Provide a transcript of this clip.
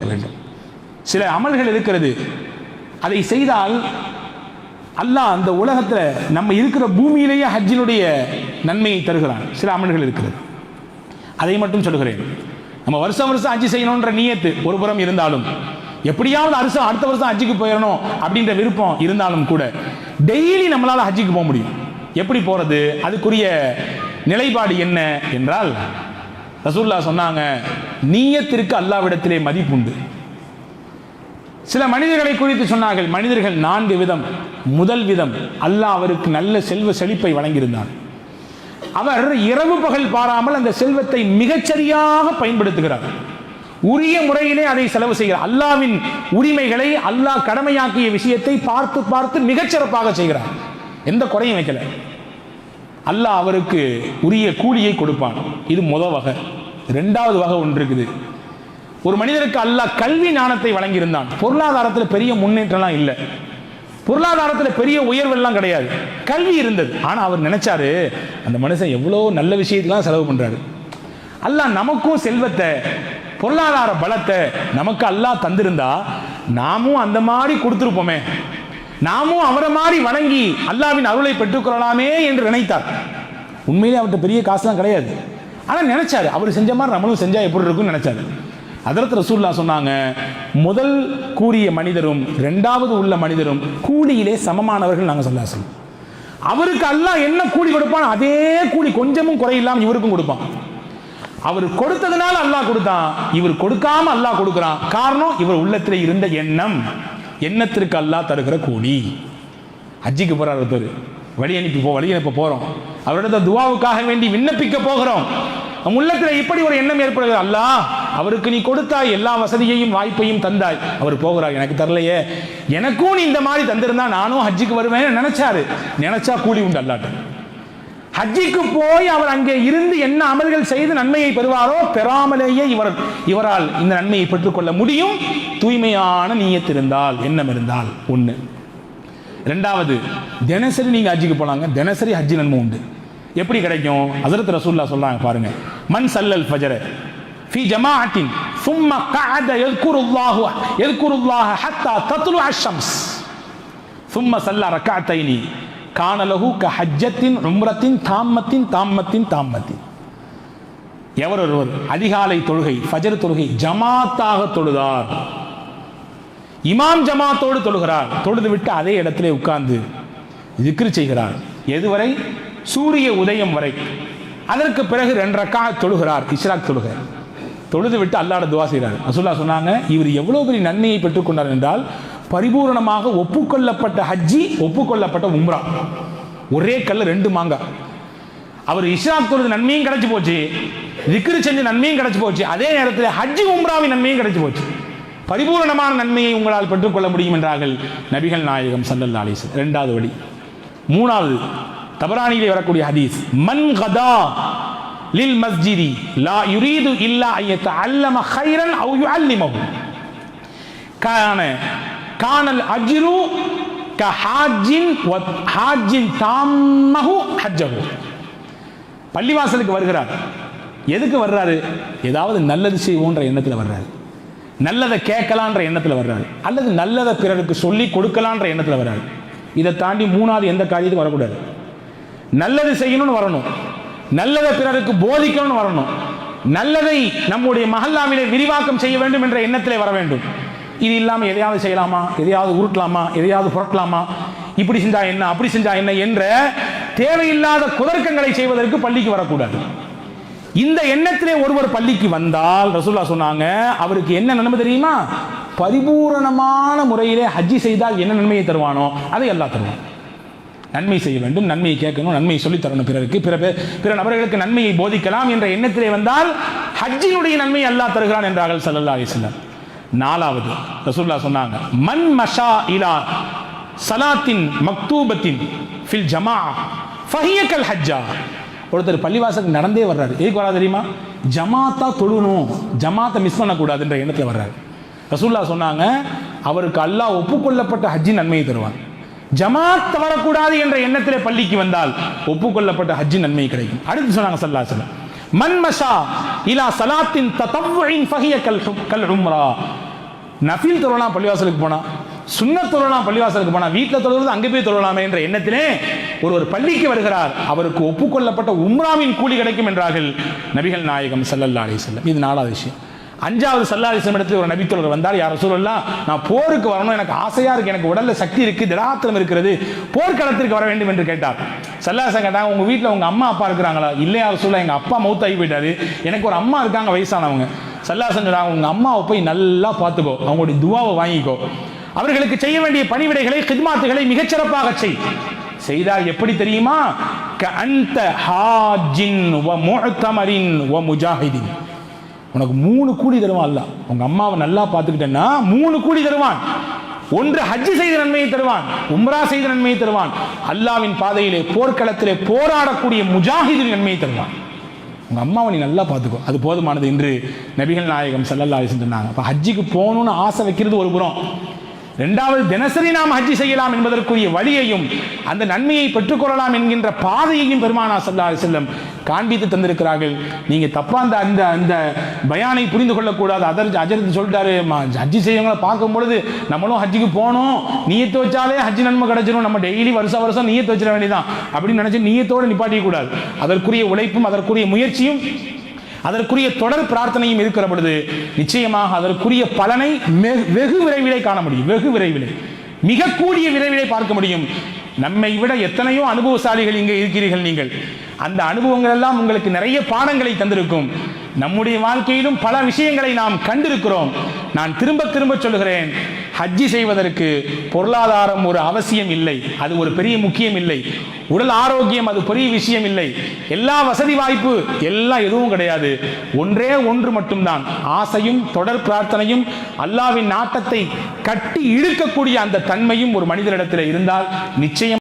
வேண்டும். சில அமல்கள் இருக்கிறது, அதை செய்தால் அல்லாஹ் அந்த உலகத்தில் நம்ம இருக்கிற பூமியிலேயே ஹஜ்ஜினுடைய நன்மையை தருகிறான். சில அமல்கள் இருக்கிறது, அதை மட்டும் சொல்கிறேன். நம்ம வருஷம் வருஷம் ஹஜ்ஜி செய்யணுன்ற நியத்து ஒரு புறம் இருந்தாலும், எப்படியாவது அடுத்த வருஷம் ஹஜ்ஜிக்கு போயிடணும் அப்படின்ற விருப்பம் இருந்தாலும் கூட டெய்லி நம்மளால் ஹஜ்ஜிக்கு போக முடியும். எப்படி போகிறது? அதுக்குரிய நிலைப்பாடு என்ன என்றால், ரசூலுல்லாஹ் சொன்னாங்க, நியத்திற்கு அல்லாஹ்விடத்திலே மதிப்புண்டு. சில மனிதர்களை குறித்து சொன்னார்கள், மனிதர்கள் 4 விதம். முதல் விதம், அல்லாஹ் அவருக்கு நல்ல செல்வ செழிப்பை வழங்கியிருந்தார். அவர் இரவு பகல் பாராமல் அந்த செல்வத்தை மிகச்சரியாக பயன்படுத்துகிறார். உரிய முறையிலே அதை செலவு செய்கிறார். அல்லாஹ்வின் உரிமைகளை, அல்லாஹ் கடமையாக்கிய விஷயத்தை பார்த்து பார்த்து மிகச்சிறப்பாக செய்கிறார். எந்த குறையும் வைக்கல. அல்லாஹ் அவருக்கு உரிய கூலியை கொடுப்பான். இது முதல் வகை. 2வது வகை ஒன்று இருக்குது. ஒரு மனிதருக்கு அல்லாஹ் கல்வி ஞானத்தை வழங்கியிருந்தான். பொருளாதாரத்தில் பெரிய முன்னேற்றம்லாம் இல்லை, பொருளாதாரத்தில் பெரிய உயர்வெல்லாம் கிடையாது, கல்வி இருந்தது. ஆனால் அவர் நினைச்சாரு, அந்த மனுஷன் எவ்வளோ நல்ல விஷயத்துலாம் செலவு பண்றாரு. அல்லாஹ் நமக்கும் செல்வத்தை, பொருளாதார பலத்தை நமக்கு அல்லாஹ் தந்திருந்தா நாமும் அந்த மாதிரி கொடுத்துருப்போமே, நாமும் அவரை மாதிரி வணங்கி அல்லாஹ்வின் அருளை பெற்றுக்கொள்ளலாமே என்று நினைத்தார். உண்மையிலே அவர்கிட்ட பெரிய காசுலாம் கிடையாது, ஆனால் நினைச்சாரு, அவர் செஞ்ச மாதிரி நம்மளும் செஞ்சா எப்படி இருக்கும்னு நினைச்சாரு. ஹஜ்ரத் ரசூலுல்லாஹ் சொன்னாங்க, முதல் கூறிய மனிதரும் 2வது உள்ள மனிதரும் கூலியிலே சமமானவர்கள். நாங்கள் சொல்லாசம், அவருக்கு அல்லாஹ் என்ன கூலி கொடுப்பான் அதே கூலி கொஞ்சமும் குறையில்லாமல் இவருக்கும் கொடுப்பான். அவர் கொடுத்ததுனால அல்லாஹ் கொடுத்தான், இவர் கொடுக்காம அல்லாஹ் கொடுக்கிறான். காரணம், இவர் உள்ளத்தில் இருந்த எண்ணத்திற்கு அல்லாஹ் தருகிற கூலி. ஹஜ்ஜிக்கு போறார் ஒருத்தர், வழி அனுப்ப போறோம், அவரிடத்த துவாவுக்காக வேண்டி விண்ணப்பிக்க போகிறோம். உள்ளத்தில் இப்படி ஒரு எண்ணம் ஏற்படுகிறது, அல்லாஹ் அவருக்கு நீ கொடுத்தாய், எல்லா வசதியையும் வாய்ப்பையும் தந்தாய், அவர் போகிறார், எனக்கு தரலையே, எனக்கும் நீ இந்த மாதிரி தந்திருந்தா நானும் ஹஜ்ஜிக்கு வருவேன் நினைச்சாரு. நினைச்சா கூலி உண்டு அல்லாஹ்ட்ட. ஹஜ்ஜிக்கு போய் அவர் அங்கே இருந்து என்ன அமல்கள் செய்து நன்மையை பெறுவாரோ, பெறாமலேயே இவரால் இந்த நன்மையை பெற்றுக்கொள்ள முடியும், தூய்மையான நியத் இருந்தால், எண்ணம் இருந்தால். 1. 2வது, தினசரி நீங்க ஹஜ்ஜிக்கு போலாங்க, தினசரி ஹஜ்ஜி நன்மை உண்டு. எப்படி கிடைக்கும்? ஹஜ்ரத் ரசூலுல்லாஹ் சொல்றாங்க பாருங்க, மன் சல்லல் ஃபஜ்ர ஃபீ ஜமாஅத்தின் ثم قعد يذكر الله حتى تطلع الشمس ثم صلى ركعتين كان له كحجة عمرة تامة. எவர் ஒருவர் அதிகாலை தொழுகை, ஃபஜ்ர் தொழுகை ஜமாத்தாக தொழுதார், இமாம் ஜமாத்தோடு தொழுகிறார், தொழுது விட்டு அதே இடத்திலே உட்கார்ந்து திக்ர் செய்கிறார், எதுவரை? சூரிய உதயம் வரை. அதற்கு பிறகு 2 ரக்காத் தொழுகிறார், இஷ்ராக் தொழுகை, தொழுது விட்டு அல்லாஹ்விடம் துஆ செய்கிறார். ரசூலுல்லாஹ் சொன்னாங்க, இவர் எவ்வளவு பெரிய நன்மையை பெற்றுக்கொண்டார் என்றால், பரிபூரணமாக ஒப்புக்கொள்ளப்பட்ட ஹஜ்ஜி, ஒப்புக்கொள்ளப்பட்ட உம்ரா, ஒரே கல்ல 2 மாங்காய். அவர் இஷ்ராக் தொழுது நன்மையும் கிடைச்சு போச்சு, திக்ர் செஞ்ச நன்மையும் கிடைச்சு போச்சு, அதே நேரத்தில் ஹஜ்ஜி உம்ராவின் நன்மையும் கிடைச்சு போச்சு. பரிபூரணமான நன்மையை உங்களால் பெற்றுக்கொள்ள முடியும் என்றார்கள் நபிகள் நாயகம் ஸல்லல்லாஹு அலைஹி வஸல்லம். 2வது வழி. 3வது, தபரானியிலே வரக்கூடிய ஹதீஸ், மன் கதா லில் மஸ்ஜிதி லா யுரீது இல்லா அன் யதஅல்லம கைரன் அவ் யுஅல்லிமஹு கானல் அஜ்ரு கஹாஜின் வ ஹாஜின் தாம்மஹு ஹஜ்ஜஹு. பள்ளிவாசலுக்கு வருகிறார், எதுக்கு வர்றாரு? ஏதாவது நல்லது செய்வோன்ற எண்ணத்தில் வர்றாரு, நல்லதை கேட்கலான்ற எண்ணத்தில் வர்றாரு, அல்லது நல்லதை பிறருக்கு சொல்லி கொடுக்கலான்ற எண்ணத்தில் வர்றாரு. இதை தாண்டி 3வது எந்த காரியத்துக்கும் வரக்கூடாது. நல்லது செய்யணும்னு வரணும், நல்லதை பிறருக்கு போதிக்கணும்னு வரணும், நல்லதை நம்முடைய மஹல்லாவிலே விரிவாக்கம் செய்ய வேண்டும் என்ற எண்ணத்திலே வர வேண்டும். இது இல்லாமல் எதையாவது செய்யலாமா, எதையாவது உருட்டலாமா, எதையாவது புரட்டலாமா, இப்படி செஞ்சா என்ன, அப்படி செஞ்சா என்ன என்ற தேவையில்லாத குதர்க்கங்களை செய்வதற்கு பள்ளிக்கு வரக்கூடாது. இந்த எண்ணத்திலே ஒருவர் பள்ளிக்கு வந்தால் ரசூலுல்லாஹ் சொன்னாங்க, அவருக்கு என்ன நன்மை தெரியுமா? பரிபூரணமான முறையிலே ஹஜ்ஜி செய்தால் என்ன நன்மையை தருவானோ அதை அல்லாஹ் தருவான். நன்மை செய்ய வேண்டும், நன்மையை கேட்கணும், நன்மையை சொல்லித் தரணும், பிறருக்கு பிற நபர்களுக்கு நன்மையை போதிக்கலாம் என்ற எண்ணத்திலே வந்தால் ஹஜ்ஜினுடைய நன்மையை அல்லாஹ் தருகிறான் என்றார்கள் ஸல்லல்லாஹு அலைஹி வஸல்லம். 4வது, ரசூலுல்லாஹ் சொன்னாங்க, மன் மஷா இலா ஸலாத்தின் மக்தூபத்தின் ஃபில் ஜமாஅ ஃபஹிய கல் ஹஜ்ஜா. ஒருத்தர் பள்ளிவாசலுக்கு நடந்தே வர்றாரு, எதுக்கு வரா தெரியுமா? ஜமாத்தா தொழுணும், ஜமாத்தை மிஸ் பண்ணக்கூடாது என்ற எண்ணத்தில் வர்றாரு. ரசூலுல்லாஹ் சொன்னாங்க, அவருக்கு அல்லாஹ் ஒப்புக்கொள்ளப்பட்ட ஹஜ்ஜி நன்மையை தருவான். ஜமாத் வரக்கூடாது என்ற எண்ணத்திலே பள்ளிக்கு வந்தால் ஒப்புக்கொள்ளப்பட்ட ஹஜ்ஜி நன்மை கிடைக்கும். அடுத்து சொன்னாங்க ஸல்லல்லாஹு அலைஹி வஸல்லம், மன் மஷா இலா ஸலாத்தின் ததவ்வுஇன் ஃபஹிய கல் உம்ரா. நஃபில் தொழலாம் பள்ளிவாசலுக்கு போனா, சுன்னத் தொழலாம் பள்ளிவாசலுக்கு போனா, வீட்டில் தொழுவது அங்கே போய் தொழலாமே என்ற எண்ணத்திலே ஒரு பள்ளிக்கு வருகிறார், அவருக்கு ஒப்புக்கொள்ளப்பட்ட உம்ராவின் கூலி கிடைக்கும் என்றார்கள் நபிகள் நாயகம் ஸல்லல்லாஹு அலைஹி வஸல்லம். இது 4வது விஷயம். 5வது ஸல்லல்லாஹு அலைஹி வஸல்லம் இடத்தில் ஒரு நபித்தோழர் வந்தார், யா ரசூலல்லாஹ், நான் போருக்கு வரணும், எனக்கு ஆசையா இருக்கு, எனக்கு உடல்ல சக்தி இருக்கு, திடாத்திரம் இருக்கிறது, போர்க்களத்திற்கு வர வேண்டும் என்று கேட்டார். ஸல்லல்லாஹு அலைஹி வஸல்லம் கேட்டாங்க, உங்க வீட்டில் உங்க அம்மா அப்பா இருக்கிறாங்களா? இல்லையா ரசூலல்லாஹ், எங்க அப்பா மௌத்தாகி போயிட்டாரு, எனக்கு ஒரு அம்மா இருக்காங்க வயசானவங்க. ஸல்லல்லாஹு அலைஹி வஸல்லம் சொன்னாங்க, உங்க அம்மாவை போய் நல்லா பார்த்துக்கோ, அவங்களுடைய துவாவை வாங்கிக்கோ, அவர்களுக்கு செய்ய வேண்டிய பணிவிடைகளை கித்மாத்துகளை மிகச்சிறப்பாக செய்தால் எப்படி தெரியுமா? கஅன்த ஹாஜின் வ முஅ்தமரின் வ முஜாஹிதின். உனக்கு 3 கூலி தருவான் அல்லாஹ். உங்க அம்மாவை நல்லா பார்த்துக்கிட்டேன்னா 3 கூலி தருவான். ஒன்று ஹஜ் செய்த நன்மையை தருவான், உம்ரா செய்த நன்மையை தருவான், அல்லாஹ்வின் பாதையிலே போர்க்களத்திலே போராடக்கூடிய முஜாஹிதின் நன்மையை தருவான். உங்க அம்மாவை நீ நல்லா பார்த்துக்கோ, அது போதுமானது என்று நபிகள் நாயகம் ஸல்லல்லாஹு அலைஹி வஸல்லம் சொன்னாங்க. அப்ப ஹஜ்ஜுக்கு போகணும்னு ஆசை வைக்கிறது ஒரு புறம், 2வது தினசரி நாம் ஹஜ்ஜி செய்யலாம் என்பதற்குரிய வழியையும் அந்த நன்மையை பெற்றுக்கொள்ளலாம் என்கின்ற பாதையையும் பெருமானார் ஸல்லல்லாஹு அலைஹி வஸல்லம் காண்பித்து தந்திருக்கிறார்கள். நீங்க தப்பா அந்த அந்த பயானை புரிந்து கொள்ளக்கூடாது. அஜர்த்து சொல்லிட்டாரு, ஹஜ்ஜி செய்யவங்களை பார்க்கும் பொழுது நம்மளும் ஹஜ்ஜிக்கு போகணும், நியத்து வச்சாலே ஹஜ்ஜி நன்மை கிடைச்சிடும், நம்ம டெய்லி வருஷம் நியத்து வச்சிட வேண்டியதான் அப்படின்னு நினைச்சு நியத்தோடு நிப்பாட்டிக்க கூடாது. அதற்குரிய உழைப்பும் அதற்குரிய முயற்சியும் அதற்குரிய தொடர் பிரார்த்தனையும் இருக்கிற பொழுது நிச்சயமாக அதற்குரிய பலனை வெகு விரைவிலே காண முடியும். வெகு விரைவிலே, மிக கூடிய விரைவிலே பார்க்க முடியும். நம்மை விட எத்தனையோ அனுபவசாலிகள் இங்கே இருக்கிறீர்கள். நீங்கள் அந்த அனுபவங்கள் எல்லாம் உங்களுக்கு நிறைய பாடங்களை தந்திருக்கும். நம்முடைய வாழ்க்கையிலும் பல விஷயங்களை நாம் கண்டிருக்கிறோம். நான் திரும்ப திரும்ப சொல்லுகிறேன், ஹஜ்ஜி செய்வதற்கு பொருளாதாரம் ஒரு அவசியம் இல்லை, அது ஒரு பெரிய முக்கியம் இல்லை. உடல் ஆரோக்கியம் அது பெரிய விஷயம் இல்லை. எல்லா வசதி வாய்ப்பு எல்லாம் எதுவும் கிடையாது. ஒன்றே ஒன்று மட்டும்தான், ஆசையும் தொடர் பிரார்த்தனையும் அல்லாஹ்வின் நாட்டத்தை கட்டி இழுக்கக்கூடிய அந்த தன்மையும் ஒரு மனிதனிடத்தில் இருந்தால் நிச்சயம்